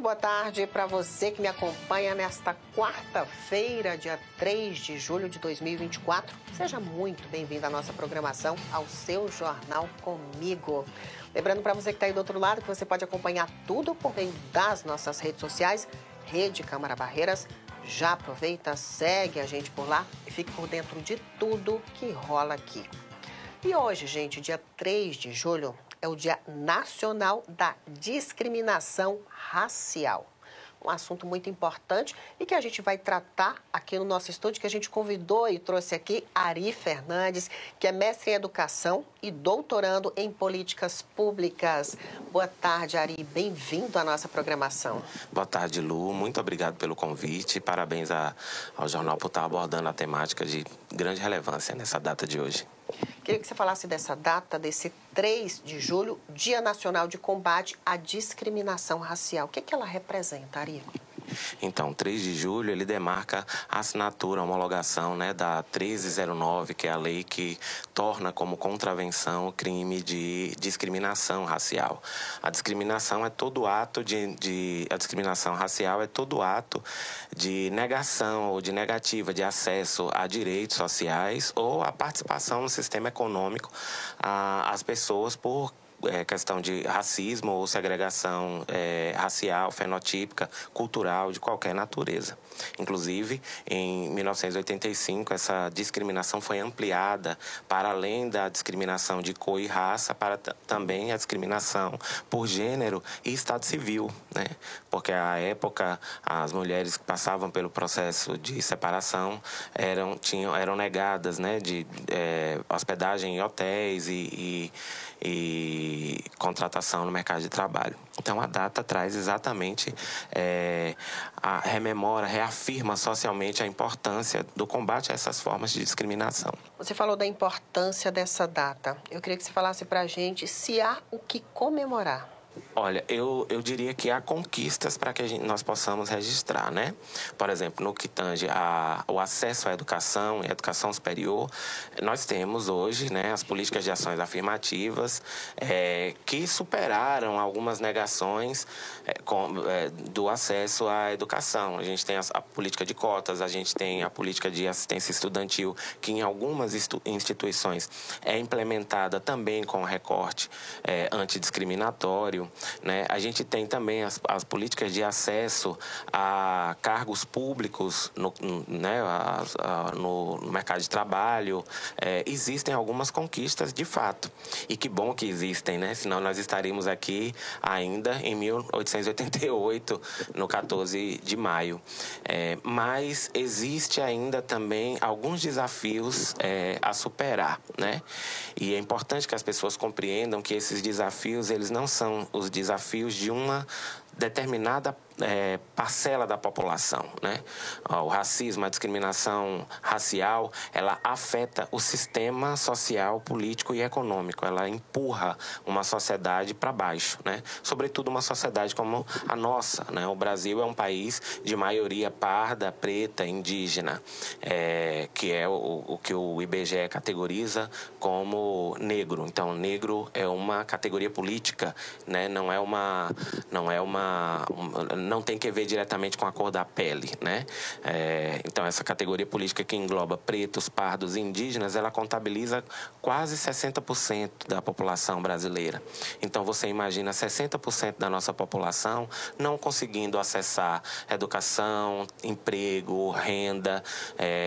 boa tarde para você que me acompanha nesta quarta-feira, dia 3 de julho de 2024. Seja muito bem-vindo à nossa programação, ao seu Jornal Comigo. Lembrando para você que está aí do outro lado que você pode acompanhar tudo por meio das nossas redes sociais, Rede Câmara Barreiras. Já aproveita, segue a gente por lá e fique por dentro de tudo que rola aqui. E hoje, gente, dia 3 de julho, é o Dia Nacional da Discriminação Racial. Um assunto muito importante e que a gente vai tratar aqui no nosso estúdio, que a gente convidou e trouxe aqui Ari Fernandes, que é mestre em Educação e doutorando em Políticas Públicas. Boa tarde, Ari. Bem-vindo à nossa programação. Boa tarde, Lu. Muito obrigado pelo convite. Parabéns ao jornal por estar abordando a temática de grande relevância nessa data de hoje. Queria que você falasse dessa data, desse 3 de julho, Dia Nacional de Combate à Discriminação Racial. O que ela representa, Ari? Então, 3 de julho, ele demarca a assinatura, a homologação, da 1309, que é a lei que torna como contravenção o crime de discriminação racial. A discriminação é todo ato a discriminação racial é todo ato de negação ou de negativa de acesso a direitos sociais ou a participação no sistema econômico às pessoas por questão de racismo ou segregação racial, fenotípica, cultural, de qualquer natureza. Inclusive, em 1985, essa discriminação foi ampliada para além da discriminação de cor e raça, para também a discriminação por gênero e estado civil, né? Porque, à época, as mulheres que passavam pelo processo de separação eram negadas, né, de hospedagem em hotéis e contratação no mercado de trabalho. Então, a data traz exatamente, reafirma socialmente a importância do combate a essas formas de discriminação. Você falou da importância dessa data. Eu queria que você falasse para a gente se há o que comemorar. Olha, eu diria que há conquistas para que nós possamos registrar, né? Por exemplo, no que tange o acesso à educação e à educação superior, nós temos hoje, né, as políticas de ações afirmativas que superaram algumas negações do acesso à educação. A gente tem a política de cotas, a gente tem a política de assistência estudantil, que em algumas instituições é implementada também com recorte antidiscriminatório. Né? A gente tem também as políticas de acesso a cargos públicos no mercado de trabalho. Existem algumas conquistas de fato. E que bom que existem, né? Senão nós estaríamos aqui ainda em 1888, no 14 de maio. Mas existe ainda também alguns desafios a superar, né? E é importante que as pessoas compreendam que esses desafios, eles não são os desafios de uma determinada parcela da população, né? O racismo, a discriminação racial, ela afeta o sistema social, político e econômico. Ela empurra uma sociedade para baixo, né? Sobretudo uma sociedade como a nossa, né? O Brasil é um país de maioria parda, preta, indígena, que é o que o IBGE categoriza como negro. Então, negro é uma categoria política, né? Não tem que ver diretamente com a cor da pele, né? Então, essa categoria política que engloba pretos, pardos e indígenas, ela contabiliza quase 60% da população brasileira. Então, você imagina 60% da nossa população não conseguindo acessar educação, emprego, renda,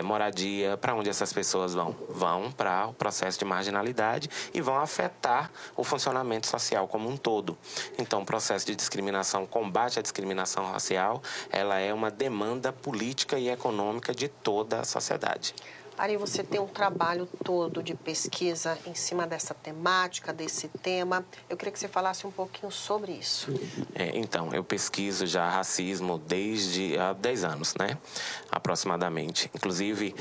moradia. Para onde essas pessoas vão? Vão para o processo de marginalidade e vão afetar o funcionamento social como um todo. Então, o processo de discriminação, combate à discriminação racial, ela é uma demanda política e econômica de toda a sociedade. Ari, você tem um trabalho todo de pesquisa em cima dessa temática, desse tema. Eu queria que você falasse um pouquinho sobre isso. Então, eu pesquiso já racismo desde há 10 anos, né? Aproximadamente. Inclusive,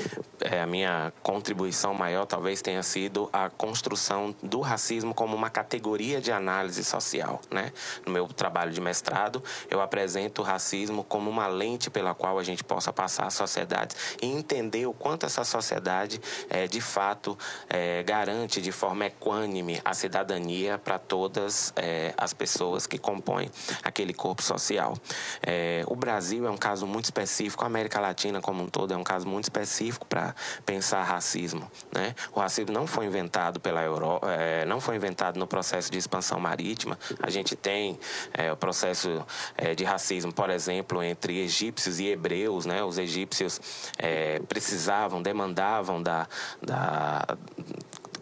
a minha contribuição maior talvez tenha sido a construção do racismo como uma categoria de análise social, né? No meu trabalho de mestrado, eu apresento o racismo como uma lente pela qual a gente possa passar a sociedade e entender o quanto essa sociedade sociedade de fato garante de forma equânime a cidadania para todas as pessoas que compõem aquele corpo social. O Brasil é um caso muito específico, a América Latina como um todo é um caso muito específico para pensar racismo, né? O racismo não foi inventado pela Europa, não foi inventado no processo de expansão marítima. A gente tem o processo de racismo, por exemplo, entre egípcios e hebreus, né? Os egípcios precisavam, demandavam da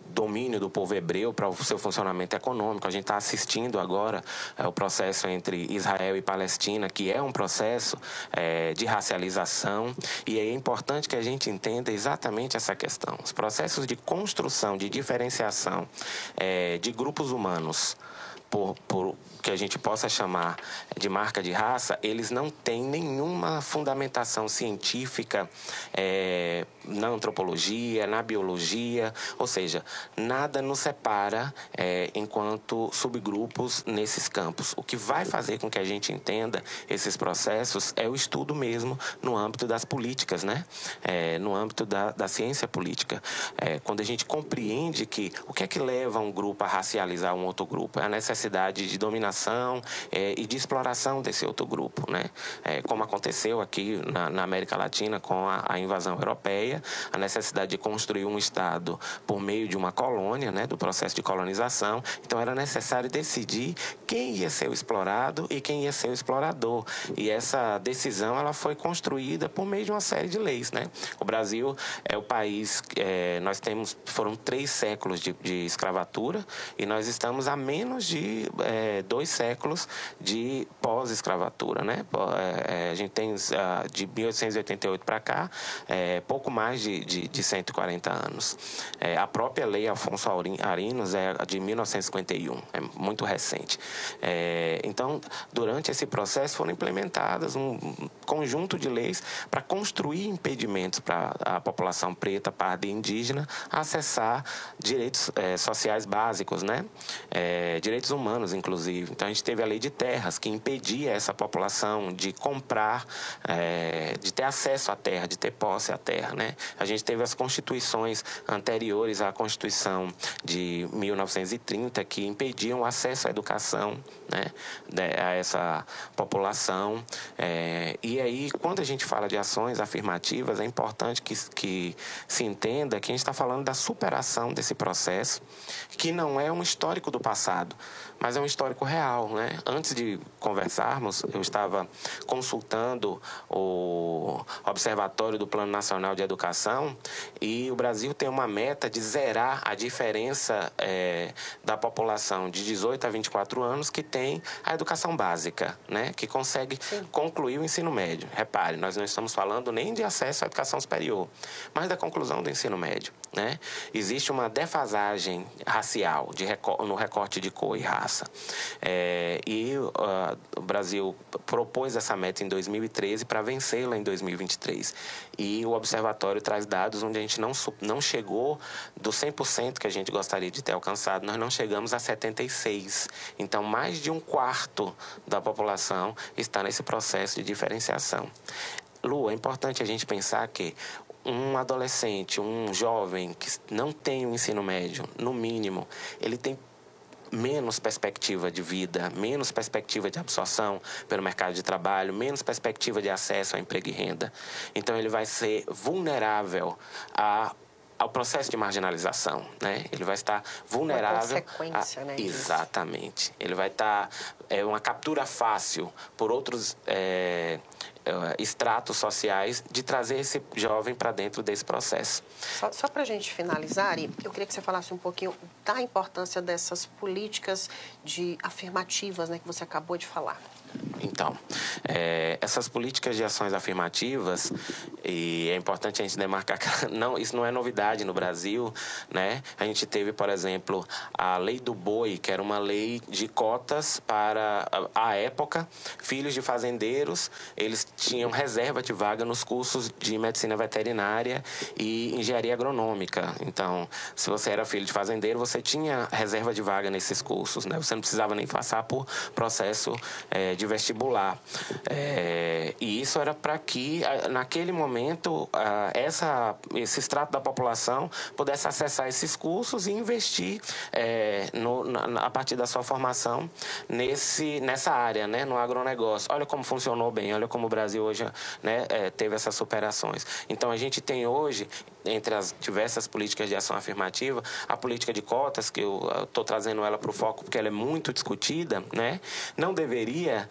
domínio do povo hebreu para o seu funcionamento econômico. A gente está assistindo agora o processo entre Israel e Palestina, que é um processo de racialização, e é importante que a gente entenda exatamente essa questão. Os processos de construção, de diferenciação de grupos humanos por que a gente possa chamar de marca de raça, eles não têm nenhuma fundamentação científica na antropologia, na biologia, ou seja, nada nos separa enquanto subgrupos nesses campos. O que vai fazer com que a gente entenda esses processos é o estudo mesmo no âmbito das políticas, né? No âmbito da ciência política. Quando a gente compreende que o que é que leva um grupo a racializar um outro grupo? É a necessidade de dominação e de exploração desse outro grupo, né? Como aconteceu aqui na América Latina com a invasão europeia, a necessidade de construir um Estado por meio de uma colônia, né? Do processo de colonização. Então era necessário decidir quem ia ser o explorado e quem ia ser o explorador. E essa decisão ela foi construída por meio de uma série de leis, né? O Brasil é o país, foram 3 séculos de escravatura e nós estamos a menos de 2 séculos de pós-escravatura, né? A gente tem de 1888 para cá pouco mais de 140 anos. A própria lei Afonso Arinos é de 1951, é muito recente. Então, durante esse processo foram implementadas um conjunto de leis para construir impedimentos para a população preta, parda e indígena acessar direitos sociais básicos, né? Direitos humanos, inclusive. Então, a gente teve a lei de terras, que impedia essa população de comprar, de ter acesso à terra, de ter posse à terra, né? A gente teve as constituições anteriores à Constituição de 1930, que impediam o acesso à educação, né? A essa população. E aí, quando a gente fala de ações afirmativas, é importante que se entenda que a gente está falando da superação desse processo, que não é um histórico do passado, mas é um histórico real, né? Antes de conversarmos, eu estava consultando o Observatório do Plano Nacional de Educação e o Brasil tem uma meta de zerar a diferença da população de 18 a 24 anos que tem a educação básica, né? Que consegue concluir o ensino médio. Repare, nós não estamos falando nem de acesso à educação superior, mas da conclusão do ensino médio, né? Existe uma defasagem racial no recorte de cor e raça. O Brasil propôs essa meta em 2013 para vencê-la em 2023. E o observatório traz dados onde a gente não chegou do 100% que a gente gostaria de ter alcançado, nós não chegamos a 76%. Então, mais de 1/4 da população está nesse processo de diferenciação. Lu, é importante a gente pensar que um adolescente, um jovem que não tem o ensino médio, no mínimo, ele tem menos perspectiva de vida, menos perspectiva de absorção pelo mercado de trabalho, menos perspectiva de acesso a emprego e renda. Então, ele vai ser vulnerável ao processo de marginalização, né? Ele vai estar vulnerável... Uma consequência, né? Exatamente. Ele vai estar... uma captura fácil por outros estratos sociais de trazer esse jovem para dentro desse processo. Só para a gente finalizar, Ari, eu queria que você falasse um pouquinho da importância dessas políticas afirmativas, né, que você acabou de falar. Então, essas políticas de ações afirmativas, e é importante a gente demarcar que isso não é novidade no Brasil, né? A gente teve, por exemplo, a Lei do Boi, que era uma lei de cotas para, à época, filhos de fazendeiros, eles tinham reserva de vaga nos cursos de medicina veterinária e engenharia agronômica. Então, se você era filho de fazendeiro, você tinha reserva de vaga nesses cursos, né? Você não precisava nem passar por processo de vestibular. E isso era para que, naquele momento, esse extrato da população pudesse acessar esses cursos e investir a partir da sua formação nessa área, né? No agronegócio. Olha como funcionou bem, olha como o Brasil hoje, né, teve essas superações. Então, a gente tem hoje, entre as diversas políticas de ação afirmativa, a política de cotas, que eu estou trazendo ela para o foco porque ela é muito discutida, né? Não deveria,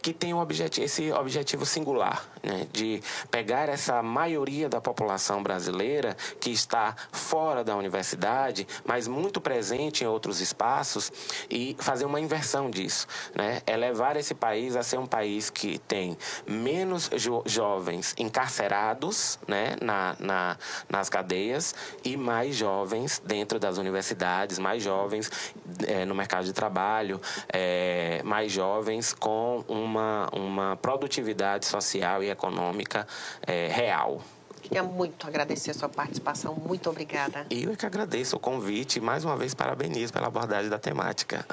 que tem esse objetivo singular, né? De pegar essa maioria da população brasileira que está fora da universidade, mas muito presente em outros espaços, e fazer uma inversão disso, né? É levar esse país a ser um país que tem menos jovens encarcerados, né, nas cadeias, e mais jovens dentro das universidades, mais jovens no mercado de trabalho, mais jovens com uma produtividade social e econômica real. Queria muito agradecer a sua participação. Muito obrigada. Eu é que agradeço o convite e, mais uma vez, parabenizo pela abordagem da temática.